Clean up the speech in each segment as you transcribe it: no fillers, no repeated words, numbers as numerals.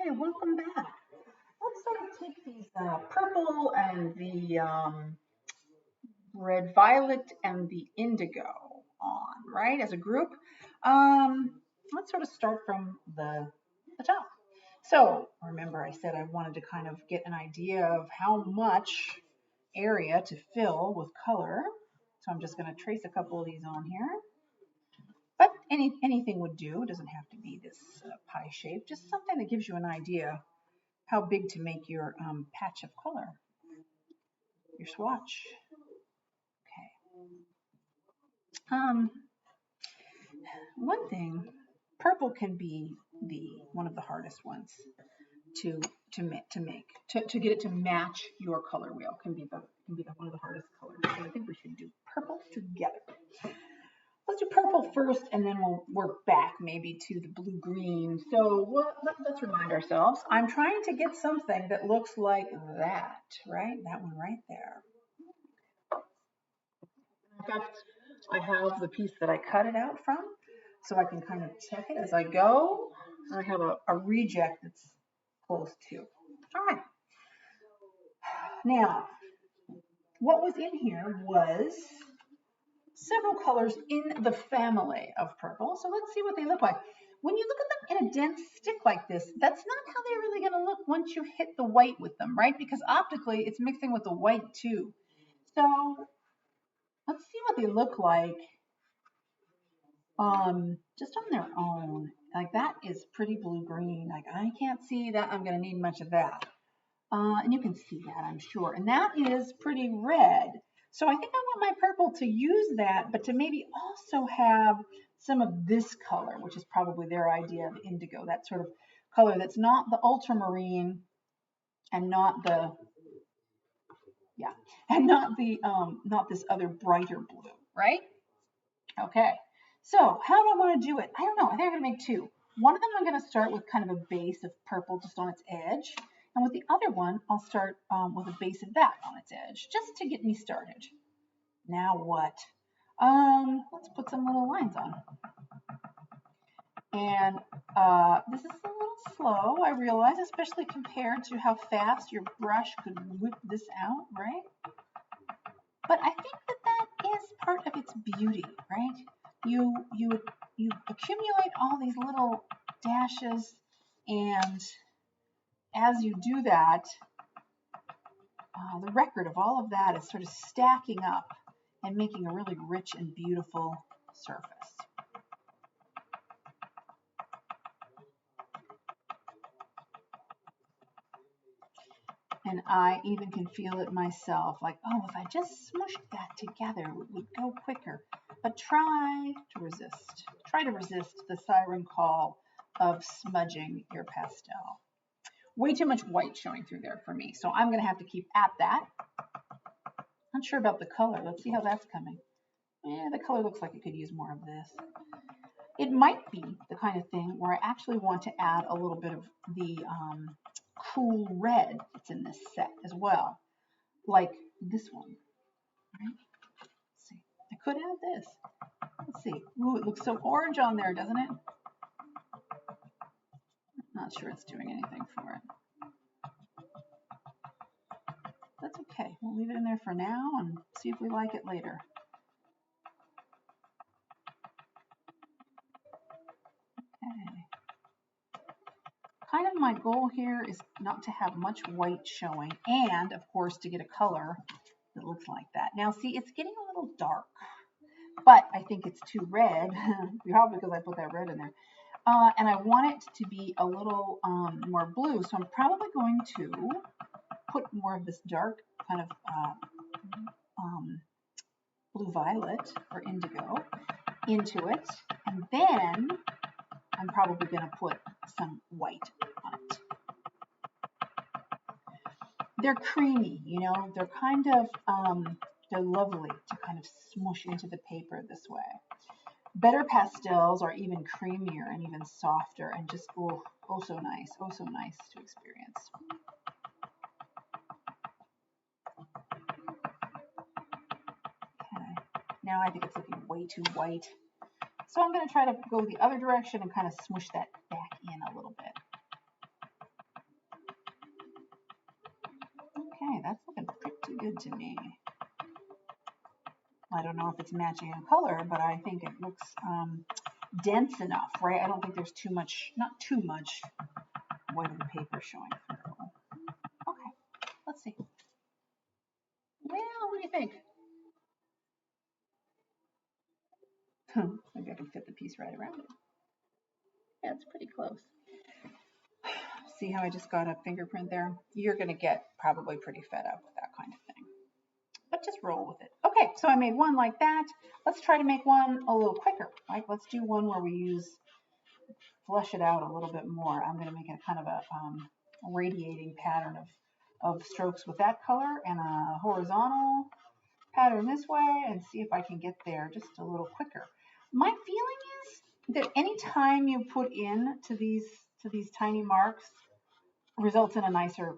Okay, welcome back. Let's sort of take these purple and the red violet and the indigo on, right, as a group. Let's sort of start from the top. So remember I said I wanted to kind of get an idea of how much area to fill with color. So I'm just going to trace a couple of these on here. But anything would do. It doesn't have to be this pie shape, just something that gives you an idea how big to make your patch of color, your swatch. Okay. One thing, purple can be one of the hardest ones to make to get it to match your color wheel. Can be one of the hardest colors. So I think we should do purple together. Let's do purple first, and then we'll work back maybe to the blue-green. So let's remind ourselves, I'm trying to get something that looks like that, right? That one right there. In fact, I have the piece that I cut it out from, so I can kind of check it as I go. I have a reject that's close to. All right. Now, what was in here was several colors in the family of purple. So let's see what they look like. When you look at them in a dense stick like this, that's not how they're really going to look once you hit the white with them, right? Because optically, it's mixing with the white too. So let's see what they look like just on their own. Like that is pretty blue-green. Like I can't see that I'm going to need much of that. And you can see that, I'm sure. And that is pretty red. So I think I want my purple to use that, but to maybe also have some of this color, which is probably their idea of indigo, that sort of color that's not the ultramarine and not the, yeah, and not the, not this other brighter blue, right? Okay, so how do I want to do it? I don't know. I think I'm going to make two. One of them I'm going to start with kind of a base of purple just on its edge. And with the other one, I'll start with a base of that on its edge, just to get me started. Now what? Let's put some little lines on. And this is a little slow, I realize, especially compared to how fast your brush could whip this out, right? But I think that that is part of its beauty, right? You accumulate all these little dashes, and as you do that, the record of all of that is sort of stacking up and making a really rich and beautiful surface. And I even can feel it myself, like, oh, if I just smushed that together, it would go quicker. But try to resist. Try to resist the siren call of smudging your pastel. Way too much white showing through there for me, so I'm going to have to keep at that. Not sure about the color. Let's see how that's coming. Yeah, the color looks like it could use more of this. It might be the kind of thing where I actually want to add a little bit of the cool red that's in this set as well, like this one. Right? Let's see. I could add this. Let's see. Ooh, it looks so orange on there, doesn't it? Not sure it's doing anything for it. That's okay. We'll leave it in there for now and see if we like it later. Okay. Kind of my goal here is not to have much white showing, and of course to get a color that looks like that. Now see, it's getting a little dark, but I think it's too red, probably because I put that red in there. And I want it to be a little more blue, so I'm probably going to put more of this dark kind of blue violet or indigo into it, and then I'm probably going to put some white on it. They're creamy, you know, they're kind of, they're lovely to kind of smush into the paper this way. Better pastels are even creamier and even softer and just, oh so nice to experience. Okay, now I think it's looking way too white. So I'm going to try to go the other direction and kind of smush that back in a little bit. good to me. I don't know if it's matching in color, but I think it looks dense enough, right? I don't think there's too much, not too much white of the paper showing through. Okay, let's see. Well, what do you think? Maybe I can fit the piece right around it. Yeah, it's pretty close. See how I just got a fingerprint there? You're going to get probably pretty fed up with that kind of thing. But just roll with it. Okay, so I made one like that. Let's try to make one a little quicker, right? Let's do one where we flesh it out a little bit more. I'm going to make it kind of a radiating pattern of strokes with that color and a horizontal pattern this way, and see if I can get there just a little quicker. My feeling is that any time you put in to these tiny marks results in a nicer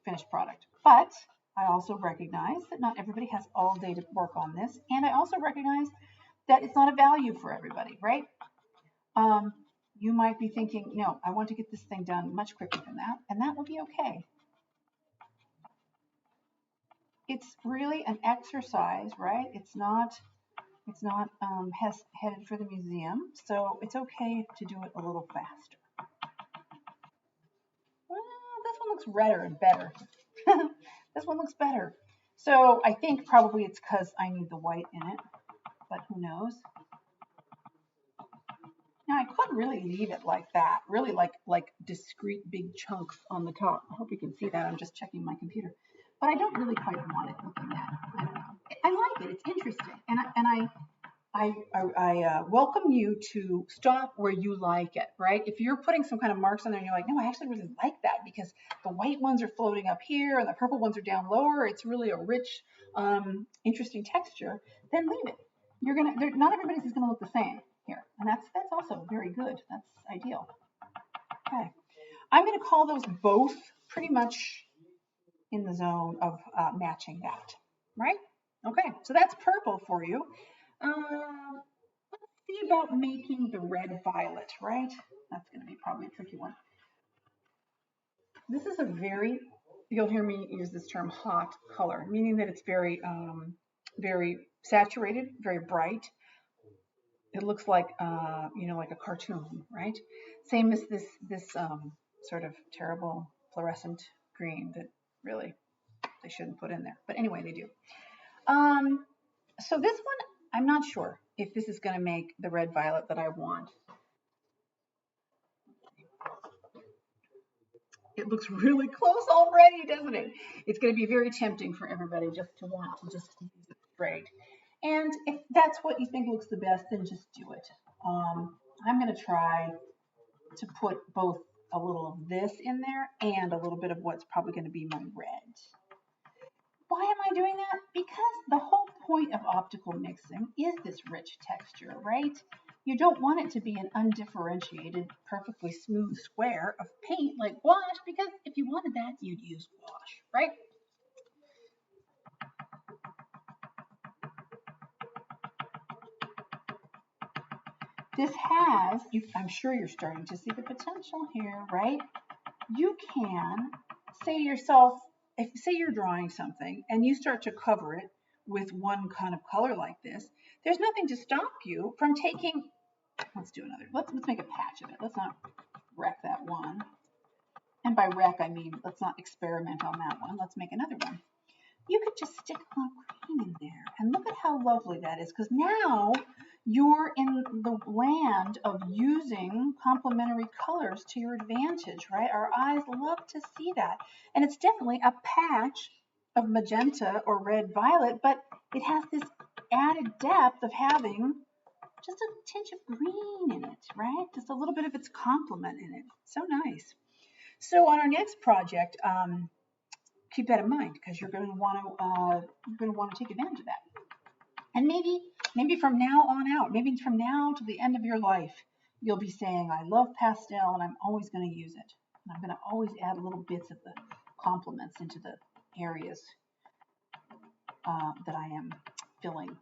finished product. But I also recognize that not everybody has all day to work on this, and I also recognize that it's not a value for everybody, right? You might be thinking, no, I want to get this thing done much quicker than that, and that will be okay. It's really an exercise, right? It's not headed for the museum, so it's okay to do it a little faster. Well, this one looks redder and better. This one looks better. So I think probably it's because I need the white in it, but who knows? Now I could really leave it like that, really like discrete big chunks on the top. I hope you can see that. I'm just checking my computer. But I don't really quite want it looking that. I don't know. I like it. It's interesting. And I welcome you to stop where you like it, right? If you're putting some kind of marks on there and you're like, no, I actually really like that because the white ones are floating up here and the purple ones are down lower. It's really a rich, interesting texture. Then leave it. Not everybody's is gonna look the same here, and that's also very good. That's ideal. Okay, I'm gonna call those both pretty much in the zone of matching that, right? Okay, so that's purple for you. Let's see about making the red violet, right? That's going to be probably a tricky one. This is you'll hear me use this term hot color, meaning that it's very, very saturated, very bright. It looks like, like a cartoon, right? Same as this sort of terrible fluorescent green that really they shouldn't put in there. But anyway, they do. So this one, I'm not sure if this is going to make the red violet that I want. It looks really close already, doesn't it? It's going to be very tempting for everybody just to want to just use it straight. And if that's what you think looks the best, then just do it. I'm going to try to put both a little of this in there and a little bit of what's probably going to be my red. Why am I doing that? Because the whole point of optical mixing is this rich texture, right? You don't want it to be an undifferentiated, perfectly smooth square of paint like gouache, because if you wanted that, you'd use gouache, right? This has, I'm sure you're starting to see the potential here, right? You can say to yourself, say you're drawing something and you start to cover it with one kind of color like this, there's nothing to stop you from taking, let's do another, let's make a patch of it. Let's not wreck that one. And by wreck, I mean, let's not experiment on that one. Let's make another one. You could just stick a green in there and look at how lovely that is, because now you're in the land of using complementary colors to your advantage, right? Our eyes love to see that. And it's definitely a patch of magenta or red violet, but it has this added depth of having just a tinge of green in it, right? Just a little bit of its complement in it. So nice. So on our next project, keep that in mind, because you're going to want to take advantage of that. And maybe from now on out, maybe from now to the end of your life, you'll be saying, I love pastel and I'm always going to use it. And I'm going to always add little bits of the complements into the areas that I am drawing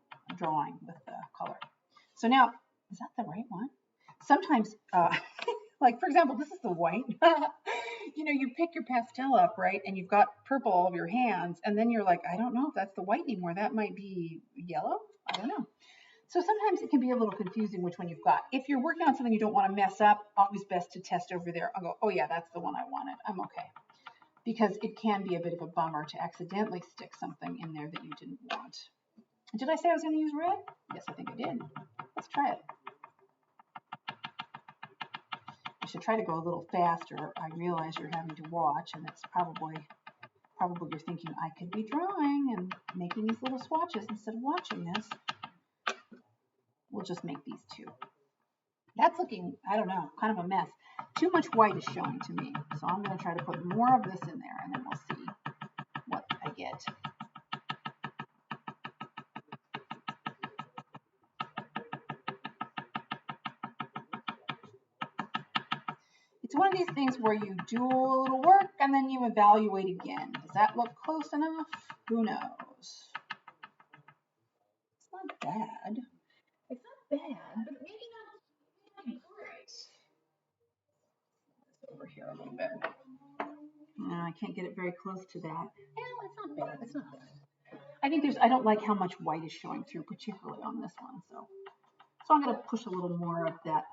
with the color. So now, is that the right one? Sometimes, like for example, this is the white. you know, you pick your pastel up, right? And you've got purple all over your hands. And then you're like, I don't know if that's the white anymore. That might be yellow. I don't know. So sometimes it can be a little confusing which one you've got. If you're working on something you don't want to mess up, always best to test over there. I'll go, oh yeah, that's the one I wanted. I'm okay. Because it can be a bit of a bummer to accidentally stick something in there that you didn't want. Did I say I was going to use red? Yes, I think I did. Let's try it. I should try to go a little faster. I realize you're having to watch, and it's probably you're thinking I could be drawing and making these little swatches instead of watching this. We'll just make these two. That's looking, I don't know, kind of a mess. Too much white is showing to me. So I'm going to try to put more of this in there, and then we'll see what I get. It's one of these things where you do a little work and then you evaluate again. Does that look close enough? Who knows? It's not bad. It's not bad, but maybe not great. Over here a little bit. No, I can't get it very close to that. Yeah, it's not bad. It's not bad. I think I don't like how much white is showing through, particularly on this one. So I'm going to push a little more of that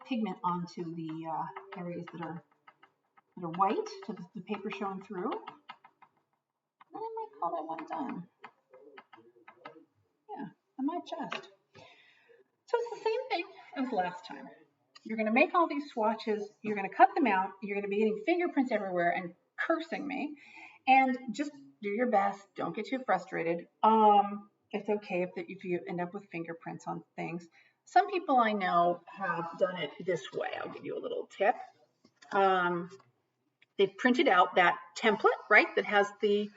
pigment onto the areas that are white, so the paper showing through. And I might call that one done. Yeah, I might just. So it's the same thing as last time. You're going to make all these swatches, you're going to cut them out, you're going to be getting fingerprints everywhere and cursing me, and just do your best. Don't get too frustrated. It's okay if you end up with fingerprints on things. Some people I know have done it this way. I'll give you a little tip. They've printed out that template, right, that has the,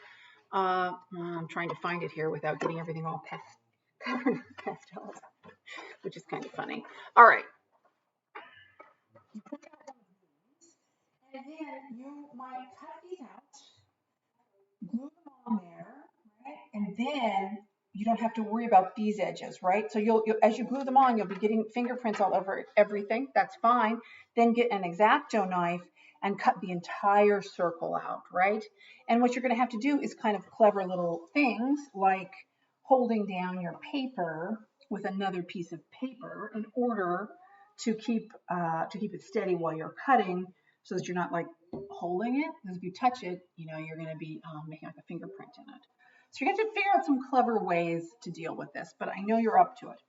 I'm trying to find it here without getting everything all covered in pastels, which is kind of funny. All right. You put that on these, and then you might cut these out, glue them on there, right? And then you don't have to worry about these edges, right? So you'll as you glue them on, you'll be getting fingerprints all over everything. That's fine. Then get an X-Acto knife and cut the entire circle out, right? And what you're going to have to do is kind of clever little things like holding down your paper with another piece of paper in order to keep it steady while you're cutting, so that you're not like holding it. Because if you touch it, you know you're going to be making like a fingerprint in it. So you have to figure out some clever ways to deal with this, but I know you're up to it.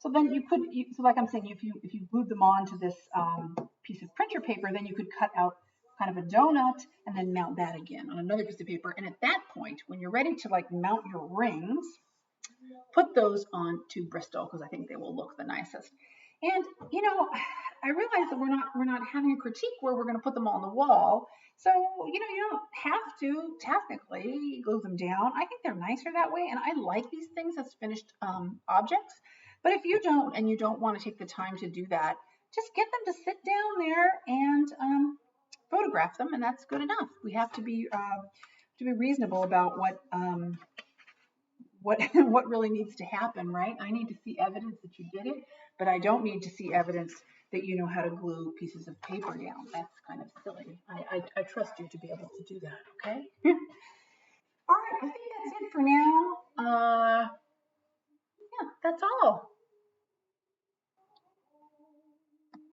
So then so like I'm saying, if you glued them onto this piece of printer paper, then you could cut out kind of a donut and then mount that again on another piece of paper. And at that point, when you're ready to like mount your rings, put those onto Bristol because I think they will look the nicest. And you know, I realize that we're not having a critique where we're going to put them on the wall. So you know, you don't have to technically glue them down. I think they're nicer that way, and I like these things as finished objects. But if you don't, and you don't want to take the time to do that, just get them to sit down there and photograph them, and that's good enough. We have to be reasonable about what really needs to happen, right? I need to see evidence that you did it, but I don't need to see evidence that you know how to glue pieces of paper down. That's kind of silly. I trust you to be able to do that, okay? All right, I think that's it for now. Yeah, that's all.